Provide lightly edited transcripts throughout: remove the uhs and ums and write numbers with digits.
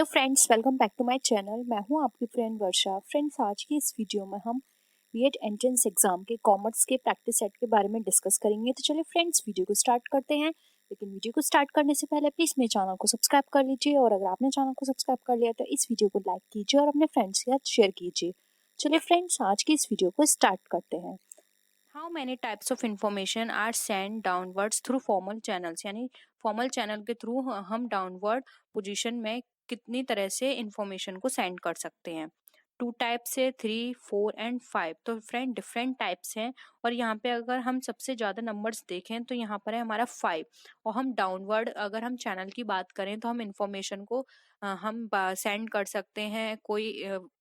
Hello friends, welcome back to my channel. मैं हूं आपकी फ्रेंड वर्षा। फ्रेंड्स, आज की इस वीडियो में हम बीएड एंट्रेंस एग्जाम के कॉमर्स के प्रैक्टिस सेट के बारे में डिस्कस करेंगे। तो चलिए फ्रेंड्स, वीडियो को स्टार्ट करते हैं। लेकिन वीडियो को स्टार्ट करने से पहले प्लीज़ मेरे चैनल को सब्सक्राइब कर लीजिए, और अगर आपने चैनल को सब्सक्राइब कर लिया तो इस वीडियो को लाइक कीजिए और अपने फ्रेंड्स के साथ शेयर कीजिए। चलिए फ्रेंड्स, आज की इस वीडियो को स्टार्ट करते हैं। How many types of information are send downwards through formal channels, यानी फॉर्मल चैनल के थ्रू हम डाउनवर्ड पोजीशन में कितनी तरह से इंफॉर्मेशन को सेंड कर सकते हैं। 2 टाइप्स है, 3, 4 एंड 5। तो फ्रेंड डिफरेंट टाइप्स हैं, और यहाँ पे अगर हम सबसे ज़्यादा नंबर्स देखें तो यहाँ पर है हमारा 5। और हम डाउनवर्ड अगर हम चैनल की बात करें तो हम इंफॉर्मेशन को हम सेंड कर सकते हैं। कोई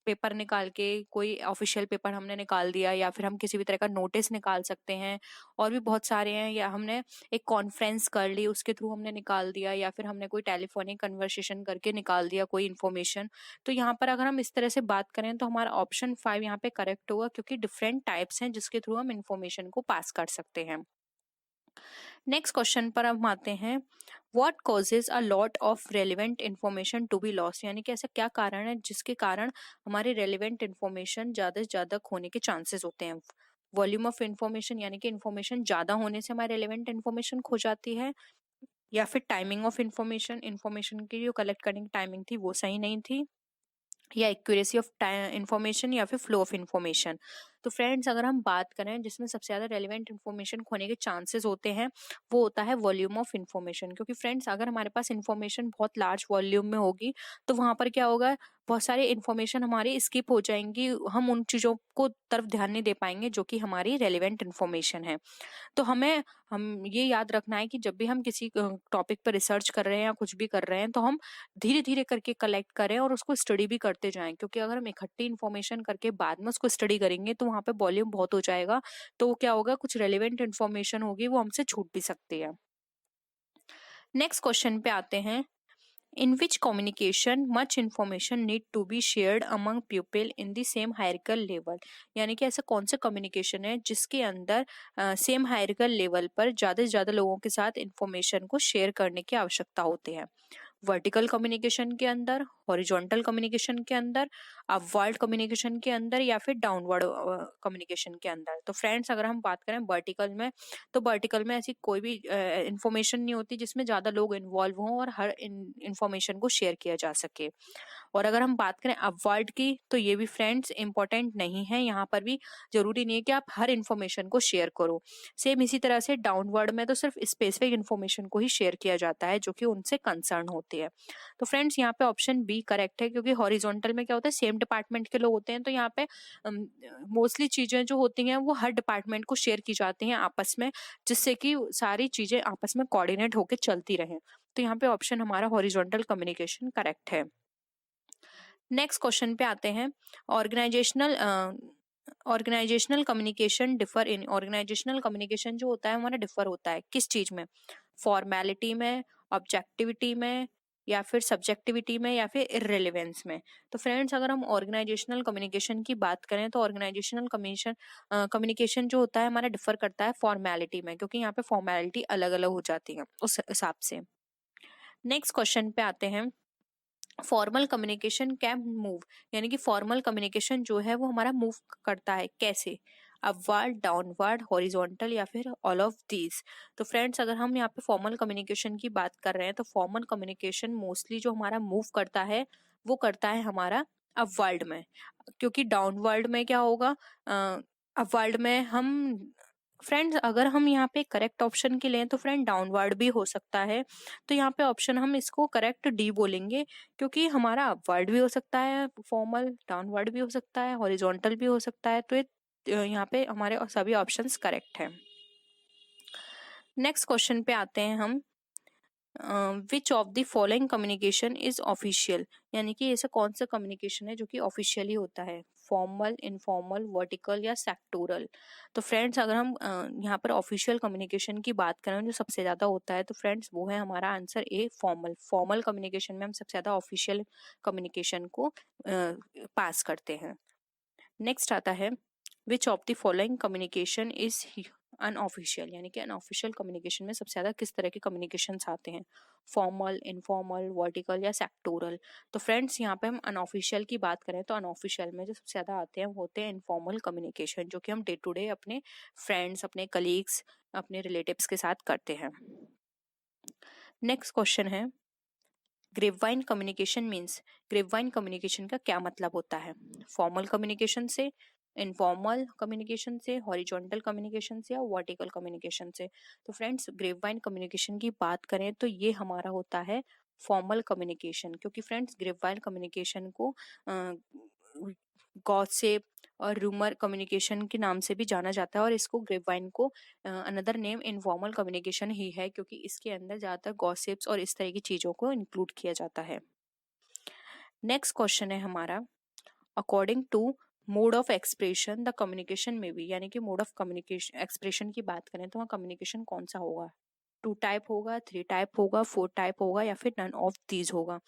पेपर निकाल के, कोई ऑफिशियल पेपर हमने निकाल दिया, या फिर हम किसी भी तरह का नोटिस निकाल सकते हैं। और भी बहुत सारे हैं, या हमने एक कॉन्फ्रेंस कर ली उसके थ्रू हमने निकाल दिया, या फिर हमने कोई टेलीफोनिक कन्वर्सेशन करके निकाल दिया कोई इन्फॉर्मेशन। तो यहाँ पर अगर हम इस तरह से बात करें तो हमारा ऑप्शन 5 यहाँ पे करेक्ट होगा, क्योंकि डिफरेंट टाइप्स हैं जिसके थ्रू हम इंफॉर्मेशन को पास कर सकते हैं। नेक्स्ट क्वेश्चन पर हम आते हैं। What causes a lot of relevant information to be lost, यानी कि ऐसा क्या कारण है जिसके कारण हमारे रेलिवेंट इन्फॉर्मेशन ज्यादा से ज्यादा खोने के चांसेस होते हैं। वॉल्यूम ऑफ इन्फॉर्मेशन, यानी कि इन्फॉर्मेशन ज्यादा होने से हमारी रेलिवेंट इन्फॉर्मेशन खो जाती है, या फिर टाइमिंग ऑफ इन्फॉर्मेशन, इन्फॉर्मेशन की जो कलेक्ट करने की टाइमिंग थी वो सही नहीं थी, या एक्यूरेसी ऑफ इंफॉर्मेशन, या फिर फ्लो ऑफ इन्फॉर्मेशन। तो फ्रेंड्स, अगर हम बात करें जिसमें सबसे ज्यादा रेलिवेंट इन्फॉर्मेशन खोने के चांसेस होते हैं, वो होता है वॉल्यूम ऑफ इन्फॉर्मेशन। क्योंकि फ्रेंड्स, अगर हमारे पास इन्फॉर्मेशन बहुत लार्ज वॉल्यूम में होगी तो वहां पर क्या होगा, बहुत सारी इन्फॉर्मेशन हमारी स्किप हो जाएंगी। हम उन चीजों को तरफ ध्यान नहीं दे पाएंगे जो कि हमारी रेलिवेंट इन्फॉर्मेशन है। तो हम ये याद रखना है कि जब भी हम किसी टॉपिक पर रिसर्च कर रहे हैं या कुछ भी कर रहे हैं, तो हम धीरे धीरे करके कलेक्ट करें और उसको स्टडी भी करते जाएं। क्योंकि अगर हम इकट्ठी इन्फॉर्मेशन करके बाद में उसको स्टडी करेंगे तो वहां पे वॉल्यूम बहुत हो जाएगा। तो क्या होगा, कुछ रेलिवेंट इन्फॉर्मेशन होगी वो हमसे छूट भी सकती है। नेक्स्ट क्वेश्चन पे आते हैं। In which communication much information need to be shared among people in the same hierarchical level, यानी कि ऐसा कौन सा कम्युनिकेशन है जिसके अंदर सेम हायरार्किकल लेवल पर ज्यादा से ज्यादा लोगों के साथ इंफॉर्मेशन को शेयर करने की आवश्यकता होती है। वर्टिकल कम्युनिकेशन के अंदर, हॉरिजॉन्टल कम्युनिकेशन के अंदर, अपवर्ड कम्युनिकेशन के अंदर, या फिर डाउनवर्ड कम्युनिकेशन के अंदर। तो फ्रेंड्स, अगर हम बात करें वर्टिकल में, तो वर्टिकल में ऐसी कोई भी इंफॉर्मेशन नहीं होती जिसमें ज्यादा लोग इन्वॉल्व हों और हर इंफॉर्मेशन को शेयर किया जा सके। और अगर हम बात करें अपवर्ड की, तो ये भी फ्रेंड्स इंपॉर्टेंट नहीं है। यहाँ पर भी जरूरी नहीं है कि आप हर इंफॉर्मेशन को शेयर करो। सेम इसी तरह से डाउनवर्ड में तो सिर्फ स्पेसिफिक इंफॉर्मेशन को ही शेयर किया जाता है जो कि उनसे कंसर्न होती है। तो फ्रेंड्स, यहाँ पे ऑप्शन बी करेक्ट है, क्योंकि हॉरिजॉन्टल में क्या होता है, सेम डिपार्टमेंट के लोग होते हैं। तो यहाँ पे मोस्टली चीजें जो होती हैं वो हर डिपार्टमेंट को शेयर की जाती हैं आपस में, जिससे कि सारी चीजें आपस में कोऑर्डिनेट होकर चलती रहें। तो यहाँ पे ऑप्शन हमारा हॉरिजॉन्टल कम्युनिकेशन करेक्ट है। नेक्स्ट क्वेश्चन पे आते हैं। Organisational organisational communication differ in, organisational communication जो होता है हमारा डिफर होता है किस चीज में, फॉर्मेलिटी में, ऑब्जेक्टिविटी में, या फिर सब्जेक्टिविटी में, या फिर इररिलेवेंस में। तो फ्रेंड्स, अगर हम ऑर्गेनाइजेशनल कम्युनिकेशन की बात करें तो ऑर्गेनाइजेशनल कम्युनिकेशन जो होता है हमारा डिफर करता है फॉर्मेलिटी में, क्योंकि यहाँ पे फॉर्मेलिटी अलग अलग हो जाती है उस हिसाब से। नेक्स्ट क्वेश्चन पे आते हैं। फॉर्मल कम्युनिकेशन कैन मूव, यानी कि फॉर्मल कम्युनिकेशन जो है वो हमारा मूव करता है कैसे, अपवर्ड, डाउनवर्ड, हॉरिजॉन्टल, या फिर ऑल ऑफ दीज। तो फ्रेंड्स, अगर हम यहाँ पे फॉर्मल कम्युनिकेशन की बात कर रहे हैं तो फॉर्मल कम्युनिकेशन मोस्टली जो हमारा मूव करता है वो करता है हमारा अपवर्ड में। क्योंकि डाउनवर्ड में क्या होगा, अपवर्ड में हम, फ्रेंड्स अगर हम यहाँ पे करेक्ट ऑप्शन के लें तो फ्रेंड डाउनवर्ड भी हो सकता है। तो यहाँ पे ऑप्शन हम इसको करेक्ट डी बोलेंगे, क्योंकि हमारा अपवर्ड भी हो सकता है फॉर्मल, डाउनवर्ड भी हो सकता है, हॉरिजॉन्टल भी हो सकता है। तो ये यहाँ पे हमारे सभी ऑप्शंस करेक्ट है। नेक्स्ट क्वेश्चन पे आते हैं हम। विच of the following communication is official, यानी कि ऐसा कौन सा कम्युनिकेशन है जो कि ऑफिशियली होता है, फॉर्मल, इनफॉर्मल, वर्टिकल, या सेक्टोरल। तो फ्रेंड्स, अगर हम यहाँ पर ऑफिशियल कम्युनिकेशन की बात करें जो सबसे ज्यादा होता है, तो फ्रेंड्स वो है हमारा answer A, formal. Formal communication में हम सबसे ज्यादा ऑफिशियल कम्युनिकेशन को पास करते हैं। नेक्स्ट आता है। विच of the following communication is unofficial, यानी कि अनऑफिशियल कम्युनिकेशन में सबसे ज़्यादा किस तरह के कम्युनिकेशंस आते हैं, फॉर्मल, इनफॉर्मल, वर्टिकल या सेक्टोरल। तो फ्रेंड्स यहाँ पे हम अनऑफिशियल की बात करें तो अनऑफिशियल में जो सबसे ज़्यादा आते हैं वो होते हैं इनफॉर्मल कम्युनिकेशन, जो कि हम डे टू डे अपने फ्रेंड्स, अपने कलीग्स, अपने रिलेटिव्स के साथ करते हैं। नेक्स्ट क्वेश्चन है grapevine communication means, grapevine communication का क्या मतलब होता है, फॉर्मल कम्युनिकेशन से, इनफॉर्मल कम्युनिकेशन से, हॉरिजॉन्टल कम्युनिकेशन से या वर्टिकल कम्युनिकेशन से। तो फ्रेंड्स ग्रेपवाइन कम्युनिकेशन की बात करें तो ये हमारा होता है फॉर्मल कम्युनिकेशन, क्योंकि फ्रेंड्स ग्रेपवाइन कम्युनिकेशन को गॉसिप और रूमर कम्युनिकेशन के नाम से भी जाना जाता है, और इसको ग्रेपवाइन को अनदर नेम इनफॉर्मल कम्युनिकेशन ही है, क्योंकि इसके अंदर ज़्यादातर गॉसिप्स और इस तरह की चीज़ों को इंक्लूड किया जाता है। नेक्स्ट क्वेश्चन है हमारा according to mode of expression the communication में भी, यानी कि मोड ऑफ कम्युनिकेशन एक्सप्रेशन की बात करें तो वहाँ कम्युनिकेशन कौन सा होगा, 2 टाइप होगा, 3 टाइप होगा, 4 टाइप होगा या फिर नन ऑफ दीज होगा।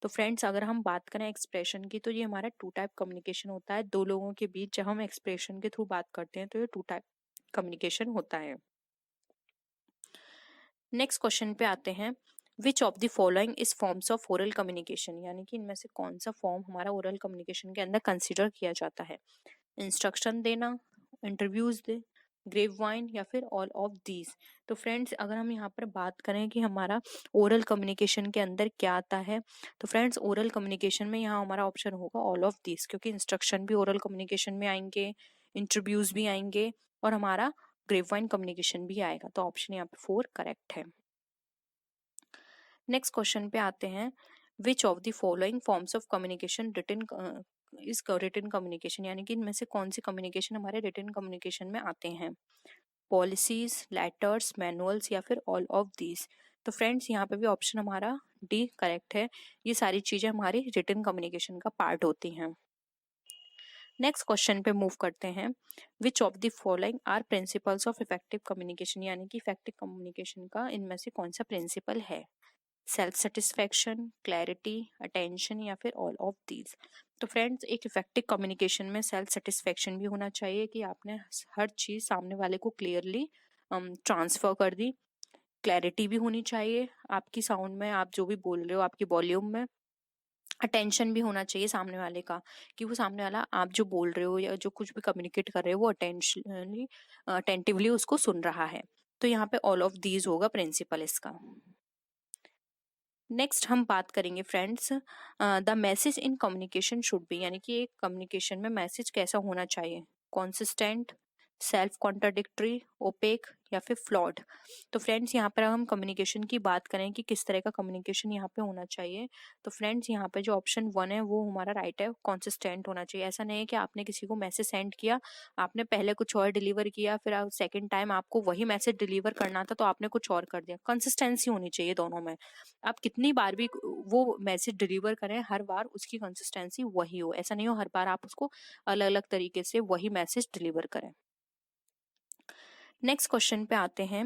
तो फ्रेंड्स अगर हम बात करें एक्सप्रेशन की तो ये हमारा 2 टाइप कम्युनिकेशन होता है, दो लोगों के बीच जब हम एक्सप्रेशन के थ्रू बात करते हैं तो ये 2 टाइप कम्युनिकेशन होता है। नेक्स्ट क्वेश्चन पे आते हैं which of the following is forms of oral communication, यानी कि इनमें से कौन सा फॉर्म हमारा ओरल कम्युनिकेशन के अंदर कंसिडर किया जाता है, इंस्ट्रक्शन देना, इंटरव्यूज दे, ग्रेपवाइन या फिर ऑल ऑफ दीज। तो फ्रेंड्स अगर हम यहाँ पर बात करें कि हमारा ओरल कम्युनिकेशन के अंदर क्या आता है, तो फ्रेंड्स ओरल कम्युनिकेशन में यहाँ हमारा ऑप्शन होगा ऑल ऑफ दीज, क्योंकि इंस्ट्रक्शन भी ओरल कम्युनिकेशन में आएंगे, इंटरव्यूज भी आएंगे और हमारा ग्रेपवाइन कम्युनिकेशन भी आएगा। तो ऑप्शन यहाँ पे 4 करेक्ट है। नेक्स्ट क्वेश्चन पे आते हैं which of the following forms of communication written is written communication, यानी कि इनमें से कौन सी कम्युनिकेशन हमारे रिटन कम्युनिकेशन में आते हैं, पॉलिसीज, लेटर्स, मैनुअल्स या फिर ऑल ऑफ दीज। तो फ्रेंड्स यहाँ पे भी ऑप्शन हमारा डी करेक्ट है, ये सारी चीजें हमारी रिटन कम्युनिकेशन का पार्ट होती हैं। नेक्स्ट क्वेश्चन पे मूव करते हैं which of the following are principles of effective communication, यानी कि इफेक्टिव कम्युनिकेशन का इनमें से कौन सा प्रिंसिपल है, सेल्फ सेटिस्फैक्शन, क्लैरिटी, अटेंशन या फिर ऑल ऑफ दीज। तो फ्रेंड्स एक इफेक्टिव कम्युनिकेशन में सेल्फ सेटिस्फैक्शन भी होना चाहिए कि आपने हर चीज सामने वाले को क्लियरली ट्रांसफर कर दी, क्लैरिटी भी होनी चाहिए आपकी साउंड में, आप जो भी बोल रहे हो आपकी वॉल्यूम में, अटेंशन भी होना चाहिए सामने वाले का कि वो सामने वाला आप जो बोल रहे हो या जो कुछ भी कम्युनिकेट कर रहे हो वो अटेंटिवली उसको सुन रहा है। तो यहाँ पे ऑल ऑफ दीज होगा प्रिंसिपल इसका। नेक्स्ट हम बात करेंगे friends the message in communication should be, यानी कि एक कम्युनिकेशन में मैसेज कैसा होना चाहिए, कॉन्सिस्टेंट, सेल्फ कॉन्ट्राडिक्टरी, ओपेक या फिर फ्लॉड। तो फ्रेंड्स यहाँ पर हम कम्युनिकेशन की बात करें कि किस तरह का कम्युनिकेशन यहाँ पे होना चाहिए, तो फ्रेंड्स यहाँ पे जो ऑप्शन 1 है वो हमारा राइट है, कॉन्सिस्टेंट होना चाहिए। ऐसा नहीं है कि आपने किसी को मैसेज सेंड किया, आपने पहले कुछ और डिलीवर किया, फिर सेकेंड टाइम आपको वही मैसेज डिलीवर करना था तो आपने कुछ और कर दिया। कंसिस्टेंसी होनी चाहिए दोनों में, आप कितनी बार भी वो मैसेज डिलीवर करें हर बार उसकी कंसिस्टेंसी वही हो, ऐसा नहीं हो हर बार आप उसको अलग अलग तरीके से वही मैसेज डिलीवर करें। नेक्स्ट क्वेश्चन पे आते हैं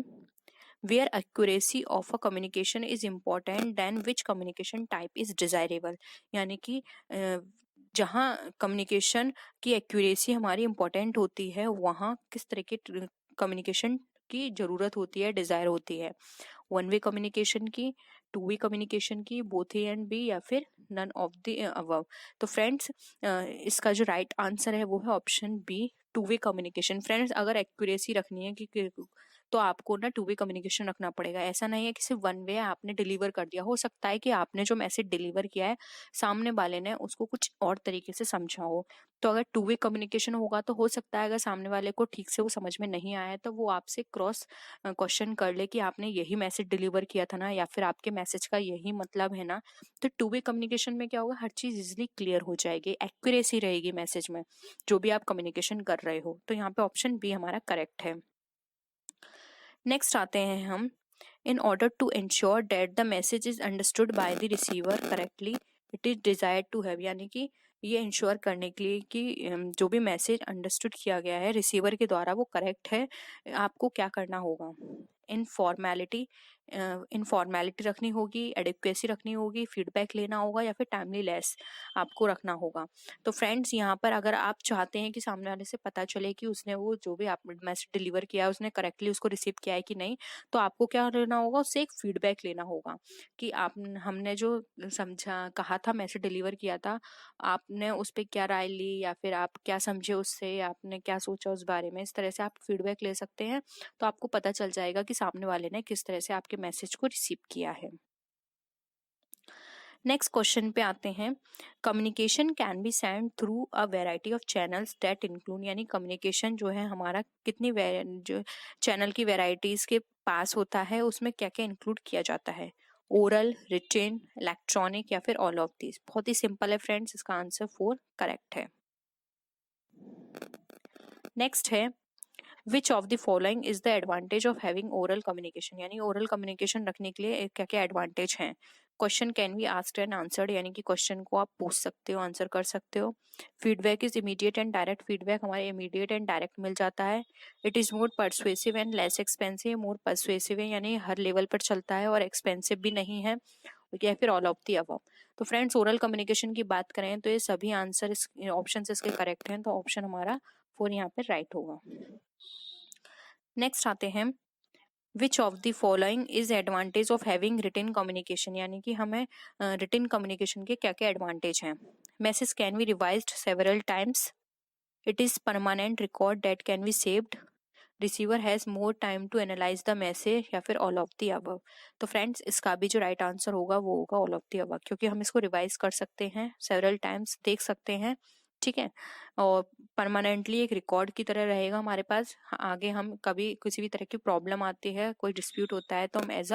where accuracy of a communication is important then which communication type is desirable, यानी कि जहाँ कम्युनिकेशन की एक्यूरेसी हमारी इम्पोर्टेंट होती है वहाँ किस तरह के कम्युनिकेशन की जरूरत होती है, डिजायर होती है, 1 वे कम्युनिकेशन की, 2 वे कम्युनिकेशन की, बोथ ए एंड बी या फिर नन ऑफ द अबव। तो फ्रेंड्स इसका जो राइट आंसर है वो है option B, 2 way communication. Friends अगर एक्यूरेसी रखनी है कि तो आपको ना 2 वे कम्युनिकेशन रखना पड़ेगा, ऐसा नहीं है कि सिर्फ 1 वे आपने डिलीवर कर दिया। हो सकता है कि आपने जो मैसेज डिलीवर किया है सामने वाले ने उसको कुछ और तरीके से समझा हो, तो अगर 2 वे कम्युनिकेशन होगा तो हो सकता है अगर सामने वाले को ठीक से वो समझ में नहीं आया तो वो आपसे क्रॉस क्वेश्चन कर ले कि आपने यही मैसेज डिलीवर किया था ना, या फिर आपके मैसेज का यही मतलब है ना। तो 2 वे कम्युनिकेशन में क्या होगा, हर चीज इजिली क्लियर हो जाएगी, एक्यूरेसी रहेगी मैसेज में जो भी आप कम्युनिकेशन कर रहे हो। तो यहाँ पे ऑप्शन बी हमारा करेक्ट है। नेक्स्ट आते हैं हम in order to ensure that the message is understood by the receiver correctly it is desired to have, यानी कि ये इंश्योर करने के लिए कि जो भी मैसेज अंडरस्टूड किया गया है रिसीवर के द्वारा वो करेक्ट है, आपको क्या करना होगा, इन फॉर्मेलिटी, इनफॉर्मेलिटी रखनी होगी, एडिक्वेसी रखनी होगी, फीडबैक लेना होगा या फिर टाइमलीनेस आपको रखना होगा। तो फ्रेंड्स यहाँ पर अगर आप चाहते हैं कि सामने वाले से पता चले कि उसने वो जो भी आप मैसेज डिलीवर किया है उसने करेक्टली उसको रिसीव किया है कि नहीं, तो आपको क्या लेना होगा, उससे एक फीडबैक लेना होगा कि आप हमने जो समझा कहा था, मैसेज डिलीवर किया था, आपने उस पर क्या राय ली या फिर आप क्या समझे उससे, आपने क्या सोचा उस बारे में। इस तरह से आप फीडबैक ले सकते हैं, तो आपको पता चल जाएगा कि सामने वाले ने किस तरह से आपके मैसेज को रिसीव किया है। नेक्स्ट क्वेश्चन पे आते हैं। Communication can be send through a variety of channels that include, यानी कम्युनिकेशन जो है हमारा कितनी जो चैनल की वेराइटीज के पास होता है, उसमें क्या क्या इंक्लूड किया जाता है, ओरल, रिटेन, इलेक्ट्रॉनिक या फिर ऑल ऑफ दिस। बहुत ही सिंपल है फ्रेंड्स, इसका आंसर 4 करेक्ट है। नेक्स्ट है विच of the following is the advantage of having oral communication, यानी ओरल कम्युनिकेशन रखने के लिए क्या क्या एडवांटेज हैं। Question can be asked and answered, यानी कि क्वेश्चन को आप पूछ सकते हो, आंसर कर सकते हो। Feedback is immediate and direct, feedback हमारे इमीडिएट एंड डायरेक्ट मिल जाता है। It is more persuasive and less expensive, more persuasive है यानी हर लेवल पर चलता है और एक्सपेंसिव भी नहीं है, या फिर ऑल ऑफ दी अबव। तो फ्रेंड्स ओरल कम्युनिकेशन की बात करें तो ये सभी आंसर ऑप्शन इसके करेक्ट हैं, तो ऑप्शन हमारा 4 यहाँ पे राइट होगा। नेक्स्ट आते हैं which of the following is advantage of having written communication, यानी कि हमें रिटन कम्युनिकेशन के क्या क्या एडवांटेज हैं। Message can be revised several times, it is permanent record that can be saved, receiver has more time to analyse the message, या फिर all of the above. तो फ्रेंड्स इसका भी जो राइट आंसर होगा वो होगा ऑल ऑफ द अबव, क्योंकि हम इसको रिवाइज कर सकते हैं, सेवरल टाइम्स देख सकते हैं, ठीक है, और परमानेंटली एक रिकॉर्ड की तरह रहेगा हमारे पास। आगे हम कभी किसी भी तरह की प्रॉब्लम आती है, कोई डिस्प्यूट होता है, तो हम एज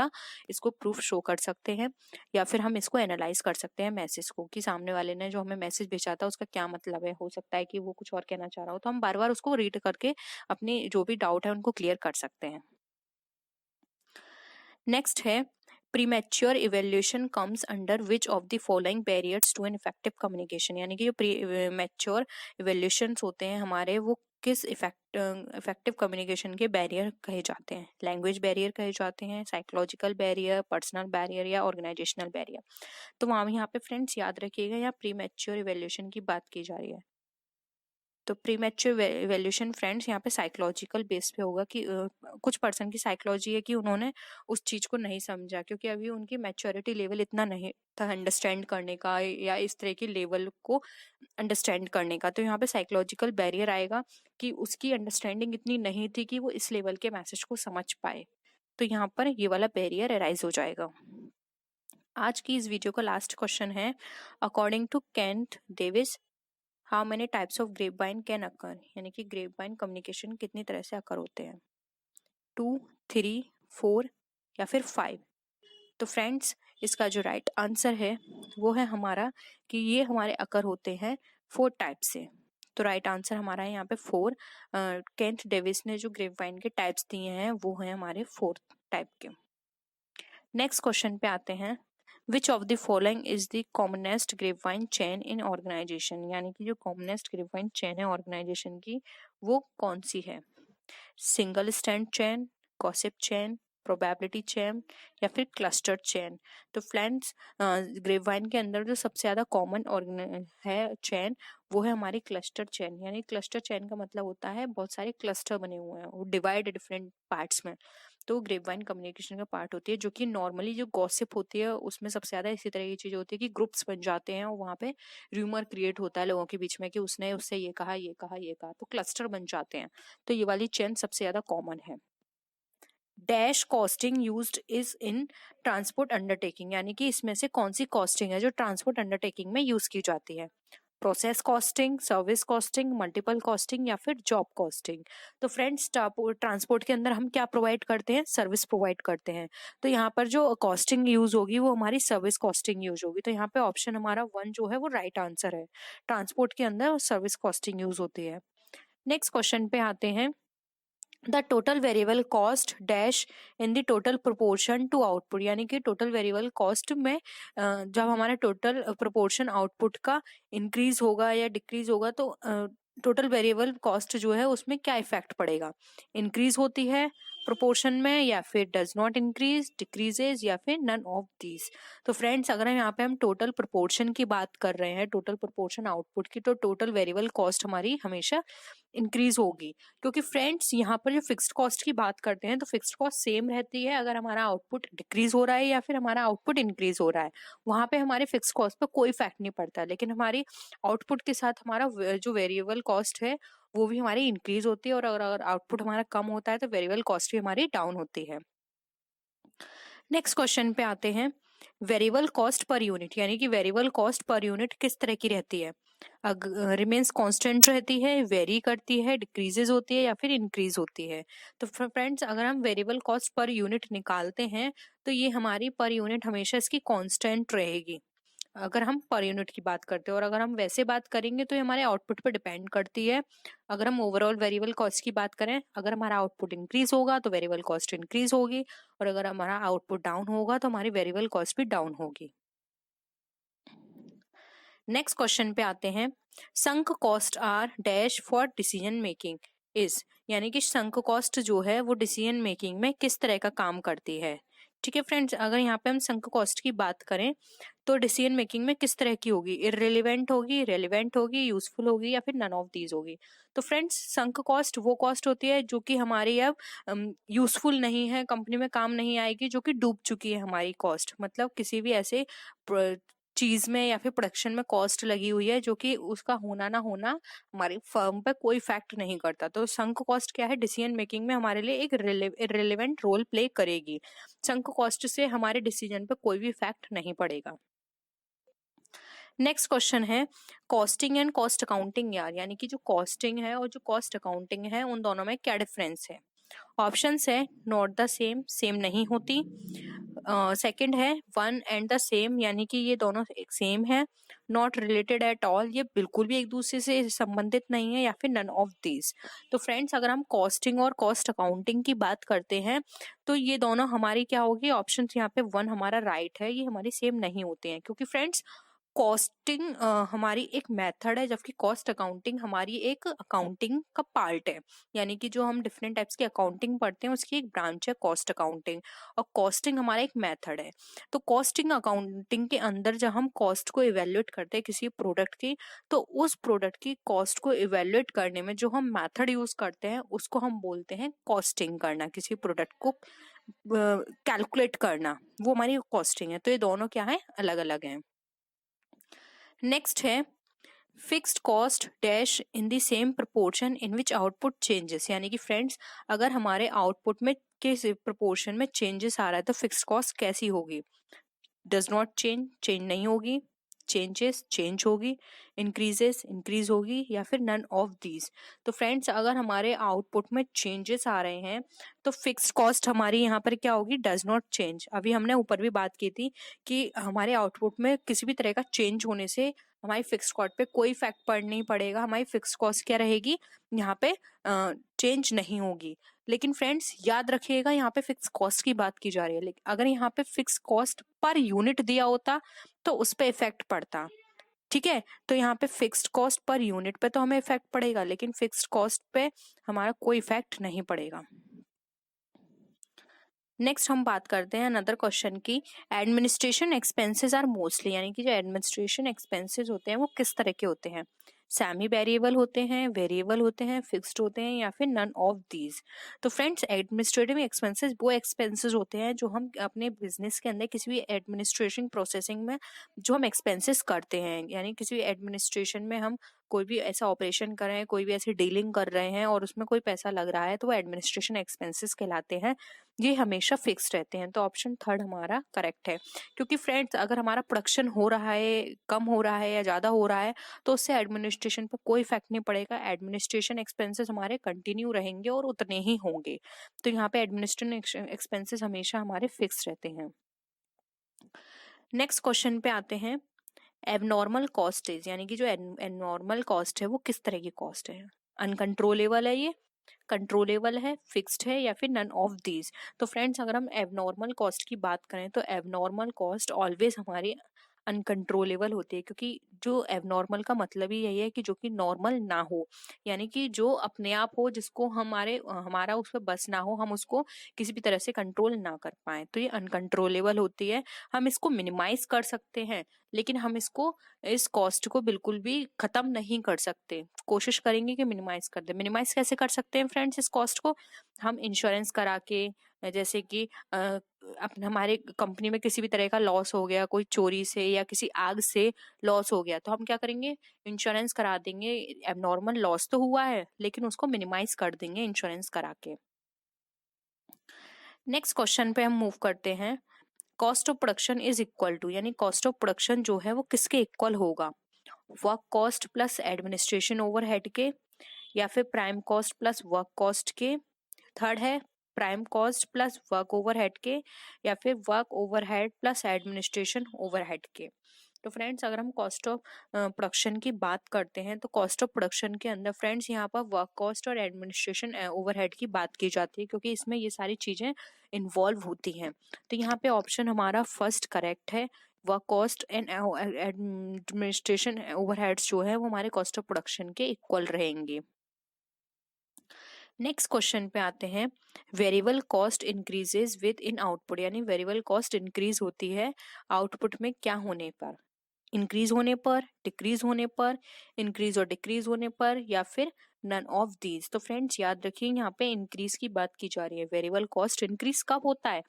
इसको प्रूफ शो कर सकते हैं, या फिर हम इसको एनालाइज कर सकते हैं मैसेज को, कि सामने वाले ने जो हमें मैसेज भेजा था उसका क्या मतलब है। हो सकता है कि वो कुछ और कहना चाह रहा हो, तो हम बार बार उसको रीड करके अपनी जो भी डाउट है उनको क्लियर कर सकते हैं। नेक्स्ट है premature evaluation comes under which of the following barriers to an effective communication, यानी कि जो प्रीमैच्योर इवेल्यूशंस होते हैं हमारे, वो किस इफेक्टिव कम्युनिकेशन के बैरियर कहे जाते हैं। लैंग्वेज बैरियर कहे जाते हैं, साइकोलॉजिकल बैरियर, पर्सनल बैरियर या ऑर्गेनाइजेशनल बैरियर। तो वहाँ यहाँ पे फ्रेंड्स याद रखिएगा, यहाँ प्रीमैच्योर इवेल्यूशन की बात की जा रही है। तो प्रीमैच्योर इवैल्यूएशन फ्रेंड्स यहाँ पे साइकोलॉजिकल बेस पे होगा कि कुछ पर्सन की साइकोलॉजी है कि उन्होंने उस चीज को नहीं समझा, क्योंकि अभी उनकी मैच्योरिटी लेवल इतना नहीं था अंडरस्टैंड करने का या इस तरह के लेवल को अंडरस्टैंड करने का। तो यहाँ पे साइकोलॉजिकल बैरियर आएगा कि उसकी अंडरस्टैंडिंग इतनी नहीं थी कि वो इस लेवल के मैसेज को समझ पाए, तो यहाँ पर ये वाला बैरियर अराइज हो जाएगा। आज की इस वीडियो का लास्ट क्वेश्चन है, according to Kent Davis how many types of grapevine can occur, यानी कि ग्रेपवाइन कम्युनिकेशन कितनी तरह से अकर होते हैं, 2, 3, 4 या फिर 5। तो फ्रेंड्स इसका जो राइट आंसर है वो है हमारा कि ये हमारे अकर होते हैं 4 टाइप से। तो राइट आंसर हमारा है यहाँ पे 4। केंट डेविस ने जो ग्रेपवाइन के टाइप्स दिए हैं वो हैं हमारे 4 टाइप के। नेक्स्ट क्वेश्चन पे आते हैं, which of the following is the commonest grapevine chain in organisation, यानी कि जो कॉमनेस्ट ग्रेपवाइन चेन है ऑर्गेनाइजेशन की वो कौन सी है। Single stand chain, gossip chain, probability chain या फिर क्लस्टर चेन। तो फ्रेंड्स ग्रेपवाइन के अंदर जो सबसे ज्यादा कॉमन है चेन वो है हमारी क्लस्टर चेन, यानी क्लस्टर चेन का मतलब होता है बहुत सारे क्लस्टर बने हुए हैं, वो डिवाइड डिफरेंट पार्ट्स में। तो ग्रेपवाइन कम्युनिकेशन का पार्ट होती है, जो कि नॉर्मली जो गॉसिप होती है उसमें सबसे ज्यादा इसी तरह की चीज होती है कि ग्रुप्स बन जाते हैं और वहाँ पे र्यूमर क्रिएट होता है लोगों के बीच में कि उसने उससे ये कहा ये कहा ये कहा, तो क्लस्टर बन जाते हैं। तो ये वाली चेन सबसे ज्यादा कॉमन है। Dash costing used is in transport undertaking, यानी कि इसमें से कौन सी कॉस्टिंग है जो ट्रांसपोर्ट अंडरटेकिंग में यूज की जाती है। Process costing, service costing, multiple costing या फिर जॉब कॉस्टिंग। तो फ्रेंड्स ट्रांसपोर्ट के अंदर हम क्या प्रोवाइड करते हैं, सर्विस प्रोवाइड करते हैं। तो यहाँ पर जो कॉस्टिंग यूज होगी वो हमारी सर्विस कॉस्टिंग यूज होगी। तो यहाँ पे ऑप्शन हमारा 1 जो है वो राइट आंसर है, ट्रांसपोर्ट के अंदर सर्विस कॉस्टिंग यूज होती है। नेक्स्ट क्वेश्चन पे आते हैं, the total variable cost dash in the total proportion to output, यानी कि टोटल वेरिएबल कॉस्ट में जब हमारा टोटल प्रोपोर्शन आउटपुट का इंक्रीज होगा या डिक्रीज होगा तो टोटल वेरिएबल कॉस्ट जो है उसमें क्या इफेक्ट पड़ेगा, इंक्रीज होती है, प्रोपोर्शन में, या फिर डज नॉट इंक्रीज, डिक्रीजेज, या फिर नन ऑफ दीज। तो फ्रेंड्स अगर यहाँ पे हम टोटल प्रोपोर्शन की बात कर रहे हैं, टोटल प्रोपोर्शन आउटपुट की, तो टोटल वेरिएबल कॉस्ट हमारी हमेशा इंक्रीज होगी, क्योंकि फ्रेंड्स यहाँ पर जो फिक्स्ड कॉस्ट की बात करते हैं तो फिक्स्ड कॉस्ट सेम रहती है अगर हमारा आउटपुट डिक्रीज हो रहा है या फिर हमारा आउटपुट इंक्रीज हो रहा है, वहां पे हमारे फिक्स्ड कॉस्ट पे कोई इफेक्ट नहीं पड़ता। लेकिन हमारी आउटपुट के साथ हमारा जो वेरिएबल कॉस्ट है वो भी हमारी इंक्रीज होती है, और अगर आउटपुट हमारा कम होता है तो वेरिएबल कॉस्ट भी हमारी डाउन होती है। नेक्स्ट क्वेश्चन पे आते हैं, वेरिएबल कॉस्ट पर यूनिट, यानी कि वेरिएबल कॉस्ट पर यूनिट किस तरह की रहती है? रिमेन्स कांस्टेंट रहती है, वेरी करती है, डिक्रीजेज होती है, या फिर इंक्रीज होती है? तो फ्रेंड्स अगर हम वेरिएबल कॉस्ट पर यूनिट निकालते हैं तो ये हमारी पर यूनिट हमेशा इसकी कांस्टेंट रहेगी, अगर हम पर यूनिट की बात करते हैं। और अगर हम वैसे बात करेंगे तो ये हमारे आउटपुट पर डिपेंड करती है। अगर हम ओवरऑल वेरिएबल कॉस्ट की बात करें, अगर हमारा आउटपुट इंक्रीज होगा तो वेरिएबल कॉस्ट इंक्रीज होगी, और अगर हमारा आउटपुट डाउन होगा तो हमारी वेरिएबल कॉस्ट भी डाउन होगी। नेक्स्ट क्वेश्चन पे आते हैं, sunk cost are dash for decision making is, यानी कि संक कॉस्ट जो है वो डिसीजन मेकिंग में किस तरह का काम करती है? ठीक है फ्रेंड्स, अगर यहाँ पे हम संक कॉस्ट की बात करें तो डिसीजन मेकिंग में किस तरह की होगी? इररिलेवेंट होगी, रेलिवेंट होगी, यूजफुल होगी, या फिर नन ऑफ दीज होगी? तो फ्रेंड्स संक कॉस्ट वो कॉस्ट होती है जो कि हमारी अब यूजफुल नहीं है, कंपनी में काम नहीं आएगी, जो कि डूब चुकी है हमारी कॉस्ट, मतलब किसी भी ऐसे चीज में या फिर प्रोडक्शन में कॉस्ट लगी हुई है जो कि उसका होना ना होना हमारी फर्म पे कोई इफेक्ट नहीं करता। तो संक कॉस्ट क्या है? डिसीजन मेकिंग में हमारे लिए एक इररिलेवेंट रोल प्ले करेगी। संक कॉस्ट से हमारे डिसीजन पे कोई भी इफेक्ट नहीं पड़ेगा। नेक्स्ट क्वेश्चन है, कॉस्टिंग एंड कॉस्ट अकाउंटिंग यार, यानी कि जो कॉस्टिंग है और जो कॉस्ट अकाउंटिंग है उन दोनों में क्या डिफरेंस है? ऑप्शंस है नॉट द सेम, सेम नहीं होती। सेकंड है वन एंड द सेम, यानी कि ये दोनों एक सेम है। नॉट रिलेटेड एट ऑल, ये बिल्कुल भी एक दूसरे से संबंधित नहीं है, या फिर नन ऑफ दीज। तो फ्रेंड्स अगर हम कॉस्टिंग और कॉस्ट अकाउंटिंग की बात करते हैं तो ये दोनों हमारी क्या होगी? ऑप्शन यहाँ पे वन हमारा राइट है, ये हमारी सेम नहीं होते हैं, क्योंकि फ्रेंड्स कॉस्टिंग हमारी एक मेथड है, जबकि कॉस्ट अकाउंटिंग हमारी एक अकाउंटिंग का पार्ट है, यानी कि जो हम डिफरेंट टाइप्स की अकाउंटिंग पढ़ते हैं उसकी एक ब्रांच है कॉस्ट अकाउंटिंग, और कॉस्टिंग हमारा एक मेथड है। तो कॉस्टिंग अकाउंटिंग के अंदर जब हम कॉस्ट को इवेल्युएट करते हैं किसी प्रोडक्ट की, तो उस प्रोडक्ट की कॉस्ट को इवेल्युएट करने में जो हम मेथड यूज करते हैं उसको हम बोलते हैं कॉस्टिंग करना, किसी प्रोडक्ट को कैलकुलेट करना, वो हमारी कॉस्टिंग है। तो ये दोनों क्या है? अलग अलग हैं। नेक्स्ट है fixed cost dash in the same proportion in which output changes, यानी कि फ्रेंड्स अगर हमारे आउटपुट में किस प्रोपोर्शन में चेंजेस आ रहा है तो फिक्स्ड कॉस्ट कैसी होगी? डज नॉट चेंज, चेंज नहीं होगी, चेंजेस, चेंज होगी, इंक्रीजेस, इंक्रीज होगी, या फिर नन ऑफ दीज। तो फ्रेंड्स अगर हमारे आउटपुट में चेंजेस आ रहे हैं तो फिक्स्ड कॉस्ट हमारी यहाँ पर क्या होगी? Does not change. अभी हमने ऊपर भी बात की थी कि हमारे आउटपुट में किसी भी तरह का चेंज होने से हमारी फिक्स्ड कॉस्ट पे कोई इफेक्ट पड़ नहीं पड़ेगा, हमारी फिक्स्ड कॉस्ट क्या रहेगी? यहाँ पे चेंज नहीं होगी। लेकिन फ्रेंड्स याद रखिएगा यहाँ पे फिक्स कॉस्ट की बात की जा रही है, लेकिन अगर यहाँ पे फिक्स कॉस्ट पर यूनिट दिया होता तो उस पे इफेक्ट पड़ता। ठीक है, तो यहाँ पे फिक्स्ड कॉस्ट पर यूनिट पे तो हमें इफेक्ट पड़ेगा, लेकिन फिक्स्ड कॉस्ट पे हमारा कोई इफेक्ट नहीं पड़ेगा। नेक्स्ट हम बात करते हैं अनदर क्वेश्चन की, एडमिनिस्ट्रेशन एक्सपेंसेस आर मोस्टली, यानी कि जो एडमिनिस्ट्रेशन एक्सपेंसेस होते हैं वो किस तरह के होते हैं? सेमी वेरिएबल होते हैं, वेरिएबल होते हैं, फिक्स्ड होते हैं, या फिर नन ऑफ दीज। तो फ्रेंड्स एडमिनिस्ट्रेटिव एक्सपेंसेस वो एक्सपेंसेस होते हैं जो हम अपने बिजनेस के अंदर किसी भी एडमिनिस्ट्रेशन प्रोसेसिंग में जो हम एक्सपेंसेस करते हैं, यानी किसी भी एडमिनिस्ट्रेशन में हम कोई भी ऐसा ऑपरेशन कर रहे हैं, कोई भी ऐसी डीलिंग कर रहे हैं और उसमें कोई पैसा लग रहा है तो वो एडमिनिस्ट्रेशन एक्सपेंसेस कहलाते हैं। ये हमेशा फिक्स्ड रहते हैं, तो ऑप्शन थर्ड हमारा करेक्ट है। क्योंकि फ्रेंड्स अगर हमारा प्रोडक्शन हो रहा है, कम हो रहा है या ज्यादा हो रहा है तो उससे एडमिनिस्ट्रेशन पर कोई इफेक्ट नहीं पड़ेगा, एडमिनिस्ट्रेशन एक्सपेंसेस हमारे कंटिन्यू रहेंगे और उतने ही होंगे। तो यहाँ पे एडमिनिस्ट्रेशन एक्सपेंसेस हमेशा हमारे फिक्स रहते हैं। नेक्स्ट क्वेश्चन पे आते हैं, एबनॉर्मल कॉस्ट इज, यानी कि जो एबनॉर्मल कॉस्ट है वो किस तरह की कॉस्ट है? अनकंट्रोलेबल है, ये कंट्रोलेबल है, फिक्स्ड है, या फिर नन ऑफ दीज। तो फ्रेंड्स अगर हम एबनॉर्मल कॉस्ट की बात करें तो एबनॉर्मल कॉस्ट ऑलवेज हमारी अनकंट्रोलेबल होती है, क्योंकि जो एबनॉर्मल का मतलब ही यही है कि जो कि नॉर्मल ना हो, यानी कि जो अपने आप हो, जिसको हमारा उस पर बस ना हो, हम उसको किसी भी तरह से कंट्रोल ना कर पाए, तो ये अनकंट्रोलेबल होती है। हम इसको मिनिमाइज कर सकते हैं, लेकिन हम इस कॉस्ट को बिल्कुल भी खत्म नहीं कर सकते। कोशिश करेंगे कि मिनिमाइज कर दे। मिनिमाइज कैसे कर सकते हैं फ्रेंड्स इस कॉस्ट को? हम इंश्योरेंस करा के, जैसे कि अपने हमारे कंपनी में किसी भी तरह का लॉस हो गया, कोई चोरी से या किसी आग से लॉस हो गया, तो हम क्या करेंगे, इंश्योरेंस करा देंगे। एबनॉर्मल लॉस तो हुआ है, लेकिन उसको मिनिमाइज कर देंगे इंश्योरेंस करा के। नेक्स्ट क्वेश्चन पे हम मूव करते हैं। Cost of production is equal to, यानी कॉस्ट ऑफ प्रोडक्शन जो है वो किसके इक्वल होगा? Work cost plus administration overhead के, या फिर prime cost plus work cost के। थर्ड है prime cost plus work overhead के, या फिर work overhead plus administration overhead के। तो फ्रेंड्स, अगर हम कॉस्ट ऑफ प्रोडक्शन की बात करते हैं, तो कॉस्ट ऑफ प्रोडक्शन के अंदर फ्रेंड्स यहाँ पर वर्क कॉस्ट और एडमिनिस्ट्रेशन ओवरहेड की बात की जाती है, क्योंकि इसमें ये सारी चीजें इन्वॉल्व होती हैं। तो यहाँ पे ऑप्शन हमारा फर्स्ट करेक्ट है। Work cost and administration overheads जो है वो हमारे कॉस्ट ऑफ प्रोडक्शन के इक्वल रहेंगे। नेक्स्ट क्वेश्चन पे आते हैं। Variable cost increases with in output, यानी वेरिएबल कॉस्ट इंक्रीज होती है आउटपुट में क्या होने पर? इंक्रीज होने पर, डिक्रीज होने पर, इंक्रीज और डिक्रीज होने पर, या फिर नन ऑफ दीज। तो फ्रेंड्स याद रखिए, यहाँ पे इंक्रीज की बात की जा रही है। वेरिएबल कॉस्ट इंक्रीज कब होता है?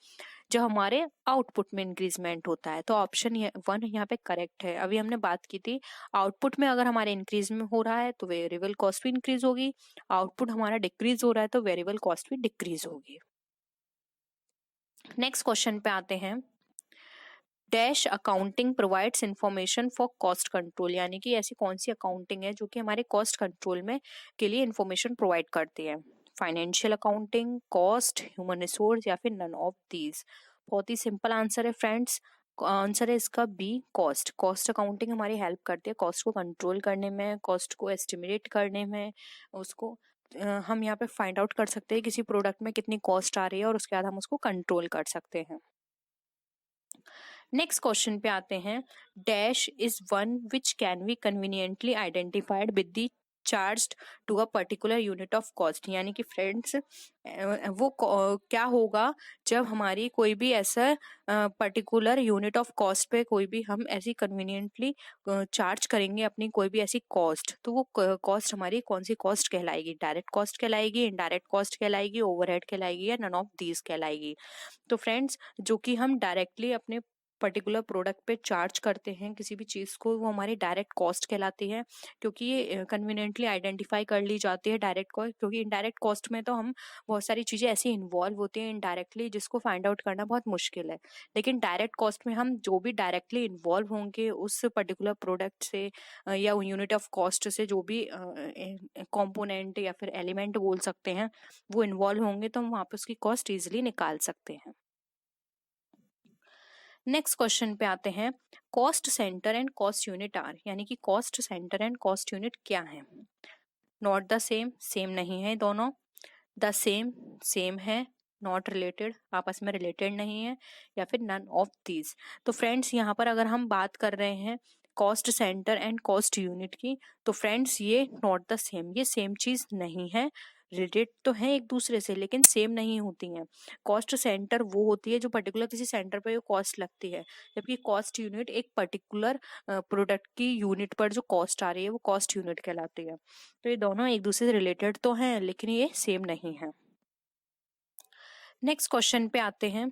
जब हमारे आउटपुट में इंक्रीजमेंट होता है। तो ऑप्शन 1 यहाँ पे करेक्ट है। अभी हमने बात की थी, आउटपुट में अगर हमारे इंक्रीज में हो रहा है तो वेरिएबल कॉस्ट भी इंक्रीज होगी, आउटपुट हमारा डिक्रीज हो रहा है तो वेरिएबल कॉस्ट भी डिक्रीज होगी। नेक्स्ट क्वेश्चन पे आते हैं। Dash accounting provides information for cost control, यानी कि ऐसी कौन सी अकाउंटिंग है जो कि हमारे कॉस्ट कंट्रोल में के लिए इंफॉर्मेशन प्रोवाइड करती है? Financial accounting, cost, human resource, या फिर नन ऑफ दीज। बहुत ही सिंपल आंसर है फ्रेंड्स। आंसर है इसका बी, कॉस्ट। कॉस्ट अकाउंटिंग हमारी हेल्प करती है कॉस्ट को कंट्रोल करने में, कॉस्ट को एस्टिमेट करने में। उसको हम यहाँ पे फाइंड आउट कर सकते हैं किसी प्रोडक्ट में कितनी कॉस्ट आ रही है, और उसके बाद हम उसको कंट्रोल कर सकते हैं। नेक्स्ट क्वेश्चन पे आते हैं। Dash is one which can be conveniently identified with the charged to a particular unit of cost, यानी कि फ्रेंड्स वो क्या होगा जब हमारी कोई भी ऐसा पर्टिकुलर यूनिट ऑफ कॉस्ट पे कोई भी हम ऐसी कन्वीनियंटली चार्ज करेंगे अपनी कोई भी ऐसी कॉस्ट, तो वो कॉस्ट हमारी कौन सी कॉस्ट कहलाएगी? डायरेक्ट कॉस्ट कहलाएगी, इनडायरेक्ट कॉस्ट कहलाएगी, ओवरहेड कहलाएगी, या नन ऑफ दीज कहलाएगी? तो फ्रेंड्स, जो कि हम डायरेक्टली अपने पर्टिकुलर प्रोडक्ट पे चार्ज करते हैं किसी भी चीज़ को, वो हमारी डायरेक्ट कॉस्ट कहलाती है, क्योंकि ये कन्वीनियंटली आइडेंटिफाई कर ली जाती है डायरेक्ट कॉस्ट। क्योंकि इनडायरेक्ट कॉस्ट में तो हम बहुत सारी चीज़ें ऐसी इन्वॉल्व होती हैं इनडायरेक्टली, जिसको फाइंड आउट करना बहुत मुश्किल है। लेकिन डायरेक्ट कॉस्ट में हम जो भी डायरेक्टली इन्वॉल्व होंगे उस पर्टिकुलर प्रोडक्ट से या यूनिट ऑफ कॉस्ट से, जो भी कॉम्पोनेंट या फिर एलिमेंट बोल सकते हैं, वो इन्वॉल्व होंगे, तो हम वहाँ पे उसकी कॉस्ट ईजिली निकाल सकते हैं। नेक्स्ट क्वेश्चन पे आते हैं। Cost centre and cost unit are, यानी कि cost centre and cost unit क्या है? नॉट द सेम, सेम नहीं है दोनों। द सेम, सेम है। नॉट रिलेटेड, आपस में रिलेटेड नहीं है, या फिर नन ऑफ दीज। तो फ्रेंड्स, यहाँ पर अगर हम बात कर रहे हैं cost centre and cost unit की, तो फ्रेंड्स ये नॉट द सेम, ये सेम चीज नहीं है। रिलेटेड तो है एक दूसरे से, लेकिन सेम नहीं होती हैं। कॉस्ट सेंटर वो होती है जो पर्टिकुलर किसी सेंटर पर कॉस्ट लगती है, जबकि कॉस्ट यूनिट एक पर्टिकुलर प्रोडक्ट की यूनिट पर जो कॉस्ट आ रही है वो कॉस्ट यूनिट कहलाती है। तो ये दोनों एक दूसरे से रिलेटेड तो हैं, लेकिन ये सेम नहीं है। नेक्स्ट क्वेश्चन पे आते हैं।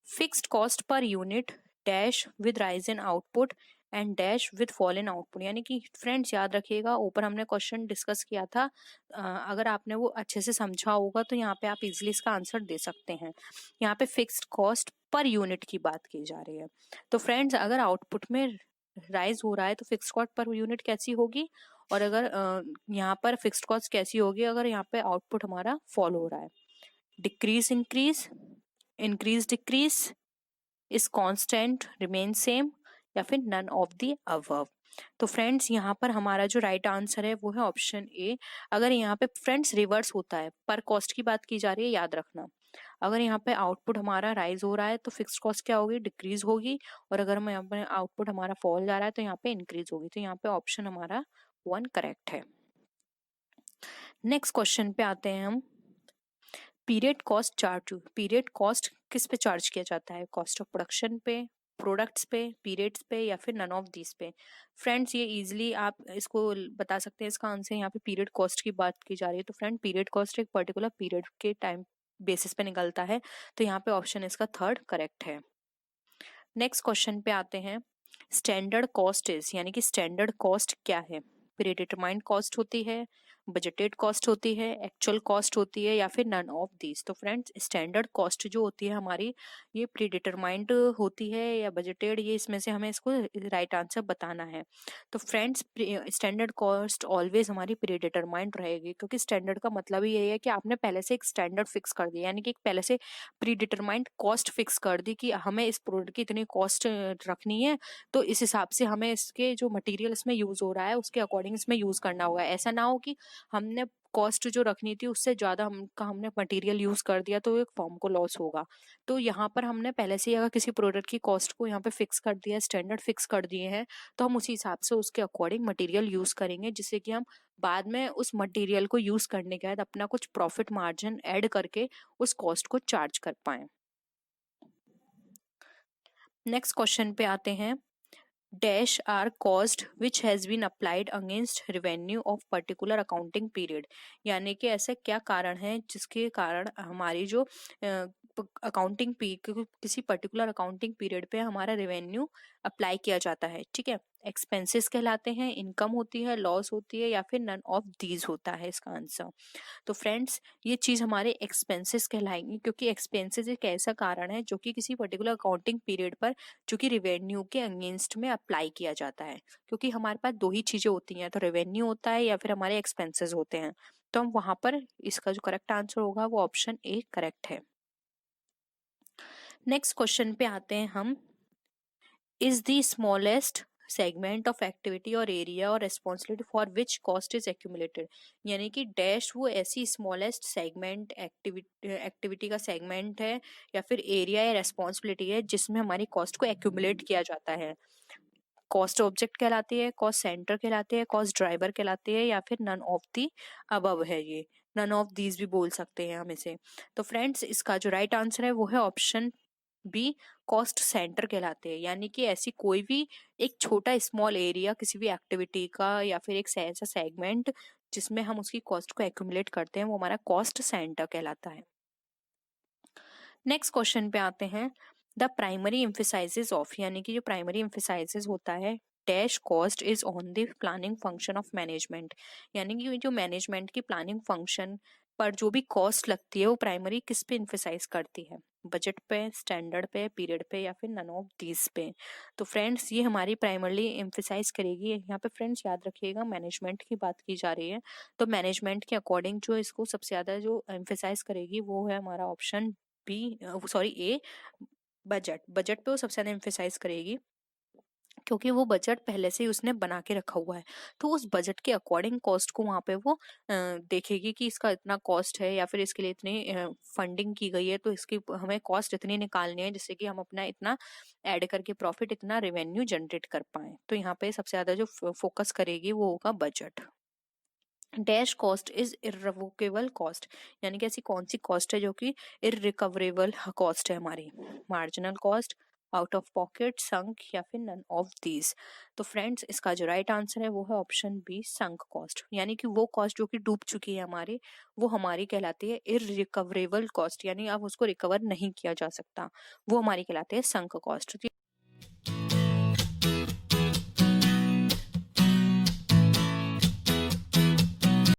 Fixed cost per unit dash with rise in output and dash with fall in output, यानी कि फ्रेंड्स याद रखिएगा, ऊपर हमने क्वेश्चन डिस्कस किया था। अगर आपने वो अच्छे से समझा होगा तो यहाँ पे आप इजीली इसका आंसर दे सकते हैं। यहाँ पे फिक्स्ड कॉस्ट पर यूनिट की बात की जा रही है। तो फ्रेंड्स, अगर आउटपुट में राइज हो रहा है तो फिक्स्ड कॉस्ट पर यूनिट कैसी होगी, और अगर यहाँ पर फिक्स्ड कॉस्ट कैसी होगी अगर यहाँ पे आउटपुट हमारा फॉल हो रहा है? Decrease increase, increase decrease, is constant, remain same, या फिर नन ऑफ द अबव। तो फ्रेंड्स, यहाँ पर हमारा जो राइट आंसर है वो है ऑप्शन ए। अगर यहाँ पे फ्रेंड्स रिवर्स होता है, पर कॉस्ट की बात की जा रही है, याद रखना। अगर यहाँ पे आउटपुट हमारा राइज हो रहा है तो फिक्स्ड कॉस्ट क्या होगी, डिक्रीज होगी, और अगर हम यहाँ पे आउटपुट हमारा फॉल जा रहा है तो यहाँ पे इंक्रीज होगी। तो यहाँ पे ऑप्शन हमारा 1 करेक्ट है। नेक्स्ट क्वेश्चन पे आते हैं हम, period cost charge. Period cost किस पे चार्ज किया जाता है, कॉस्ट ऑफ प्रोडक्शन पे, प्रोडक्ट्स पे, पीरियड्स पे, या फिर नन ऑफ दिस पे। फ्रेंड्स ये इजीली आप इसको बता सकते हैं, इसका आंसर यहाँ पे पीरियड कॉस्ट की बात की जा रही है। तो फ्रेंड पीरियड कॉस्ट एक पर्टिकुलर पीरियड के टाइम बेसिस पे निकलता है, तो यहाँ पे ऑप्शन इसका 3rd करेक्ट है। नेक्स्ट क्वेश्चन पे आते हैं, स्टैंडर्ड कॉस्ट इज, यानी कि स्टैंडर्ड कॉस्ट क्या है, प्रीडिटरमाइंड कॉस्ट होती है, बजटेड कॉस्ट होती है, एक्चुअल कॉस्ट होती है, या फिर नन ऑफ दिस। तो फ्रेंड्स स्टैंडर्ड कॉस्ट जो होती है हमारी, ये प्रीडिटरमाइंड होती है या बजटेड, ये इसमें से हमें इसको राइट आंसर बताना है। तो फ्रेंड्स स्टैंडर्ड कॉस्ट ऑलवेज हमारी प्रीडिटरमाइंड रहेगी, क्योंकि स्टैंडर्ड का मतलब ही यही है कि आपने पहले से एक स्टैंडर्ड फिक्स कर दिया, यानी कि एक पहले से प्रीडिटरमाइंड कॉस्ट फिक्स कर दी कि हमें इस प्रोडक्ट की इतनी कॉस्ट रखनी है, तो इस हिसाब से हमें इसके जो मटेरियल इसमें यूज हो रहा है उसके अकॉर्डिंग इसमें यूज करना होगा। ऐसा ना हो कि हमने कॉस्ट जो रखनी थी उससे ज्यादा हमने मटेरियल यूज कर दिया तो एक फर्म को लॉस होगा। तो यहाँ पर हमने पहले से ही अगर किसी प्रोडक्ट की कॉस्ट को यहाँ पे फिक्स कर दिया, स्टैंडर्ड फिक्स कर दिए हैं, तो हम उसी हिसाब से उसके अकॉर्डिंग मटेरियल यूज करेंगे, जिससे कि हम बाद में उस मटेरियल को यूज करने के बाद अपना कुछ प्रॉफिट मार्जिन ऐड करके उस कॉस्ट को चार्ज कर पाए। नेक्स्ट क्वेश्चन पे आते हैं, dash are cost which has been applied against revenue of particular accounting period. यानी कि ऐसा क्या कारण है जिसके कारण हमारी जो अकाउंटिंग किसी पर्टिकुलर अकाउंटिंग पीरियड पे हमारा रेवेन्यू अप्लाई किया जाता है। ठीक है, एक्सपेंसेस कहलाते हैं, इनकम होती है, लॉस होती है, या फिर नन ऑफ दीज होता है इसका आंसर। तो फ्रेंड्स ये चीज हमारे एक्सपेंसेस कहलाएंगी, क्योंकि एक्सपेंसेस एक ऐसा कारण है जो कि किसी पर्टिकुलर अकाउंटिंग पीरियड पर जो कि रेवेन्यू के अगेंस्ट में अप्लाई किया जाता है। क्योंकि हमारे पास 2 ही चीजें होती हैं, तो रेवेन्यू होता है या फिर हमारे एक्सपेंसेस होते हैं। तो हम वहां पर इसका जो करेक्ट आंसर होगा वो ऑप्शन ए करेक्ट है। नेक्स्ट क्वेश्चन पे आते हैं हम, is the smallest segment of activity और एरिया और responsibility for which cost is accumulated. यानी कि डैश वो ऐसी स्मॉलेस्ट सेगमेंट एक्टिविटी का सेगमेंट है या फिर एरिया या रेस्पॉन्सिबिलिटी है जिसमें हमारी कॉस्ट को एक्यूमुलेट किया जाता है। कॉस्ट ऑब्जेक्ट कहलाती है, कॉस्ट सेंटर कहलाती है, कॉस्ट ड्राइवर कहलाती है, या फिर नन ऑफ दी अबव है, ये नन ऑफ दीज भी बोल सकते हैं हम इसे। तो फ्रेंड्स इसका जो राइट आंसर है वो है ऑप्शन बी, कॉस्ट सेंटर कहलाते हैं। यानी कि ऐसी कोई भी एक छोटा स्मॉल एरिया किसी भी एक्टिविटी का या फिर एक ऐसा सेगमेंट जिसमें हम उसकी कॉस्ट को एक्यूमुलेट करते हैं वो हमारा कॉस्ट सेंटर कहलाता है। नेक्स्ट क्वेश्चन पे आते हैं, द प्राइमरी एम्फेसाइजेस ऑफ, यानी कि जो प्राइमरी एम्फेसाइजेस होता है dash cost is on the planning function of management. यानी कि जो मैनेजमेंट की प्लानिंग फंक्शन पर जो भी कॉस्ट लगती है वो प्राइमरी किस पे एम्फेसाइज करती है, बजट पे, स्टैंडर्ड पे, पीरियड पे, या फिर नन ऑफ दीज पे। तो फ्रेंड्स ये हमारी प्राइमरली एम्फेसाइज करेगी, यहाँ पे फ्रेंड्स याद रखिएगा मैनेजमेंट की बात की जा रही है, तो मैनेजमेंट के अकॉर्डिंग जो इसको सबसे ज्यादा जो एम्फेसाइज करेगी वो है हमारा ऑप्शन बी, सॉरी ए, बजट। बजट पे वो सबसे ज्यादा एम्फेसाइज करेगी, क्योंकि वो बजट पहले से ही उसने बना के रखा हुआ है, तो उस बजट के अकॉर्डिंग कॉस्ट को वहां पे वो देखेगी कि इसका इतना कॉस्ट है या फिर इसके लिए इतनी फंडिंग की गई है, तो इसकी हमें कॉस्ट इतनी निकालनी है जिससे कि हम अपना इतना ऐड करके प्रॉफिट, इतना रेवेन्यू जनरेट कर पाए। तो यहाँ पे सबसे ज्यादा जो फोकस करेगी वो होगा budget. Dash cost is irrevocable cost, यानी कि ऐसी कौन सी कॉस्ट है जो कि इररिकवरेबल कॉस्ट है हमारी, marginal cost, out of pocket, sunk, या फिर नन ऑफ दीज। तो फ्रेंड्स इसका जो राइट आंसर है वो है ऑप्शन बी, संक कॉस्ट। यानी कि वो कॉस्ट जो कि डूब चुकी है हमारी, वो हमारी कहलाती है इररिकवरेबल कॉस्ट, यानी अब उसको रिकवर नहीं किया जा सकता, वो हमारी कहलाती है संक कॉस्ट।